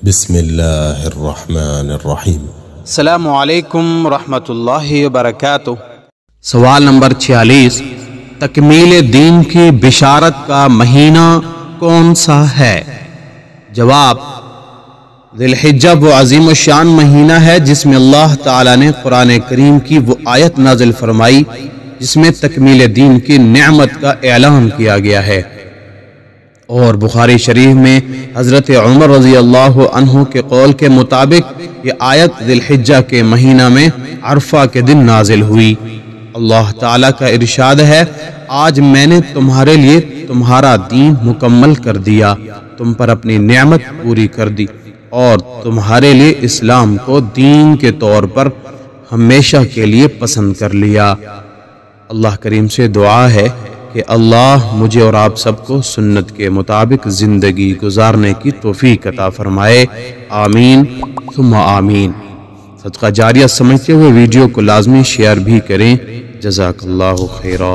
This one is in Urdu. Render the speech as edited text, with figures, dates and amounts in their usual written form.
بسم اللہ الرحمن الرحیم۔ السلام علیکم ورحمۃ اللہ وبرکاتہ۔ سوال نمبر 46، تکمیل دین کی بشارت کا مہینہ کون سا ہے؟ جواب، ذی الحجہ وہ عظیم الشان مہینہ ہے جس میں اللہ تعالیٰ نے قرآن کریم کی وہ آیت نازل فرمائی جس میں تکمیل دین کی نعمت کا اعلان کیا گیا ہے، اور بخاری شریف میں حضرت عمر رضی اللہ عنہ کے قول کے مطابق یہ آیت ذی الحجہ کے مہینہ میں عرفہ کے دن نازل ہوئی۔ اللہ تعالیٰ کا ارشاد ہے، آج میں نے تمہارے لیے تمہارا دین مکمل کر دیا، تم پر اپنی نعمت پوری کر دی اور تمہارے لیے اسلام کو دین کے طور پر ہمیشہ کے لیے پسند کر لیا۔ اللہ کریم سے دعا ہے کہ اللہ مجھے اور آپ سب کو سنت کے مطابق زندگی گزارنے کی توفیق عطا فرمائے، آمین ثم آمین۔ صدقہ جاریہ سمجھتے ہوئے ویڈیو کو لازمی شیئر بھی کریں، جزاک اللہ خیرا۔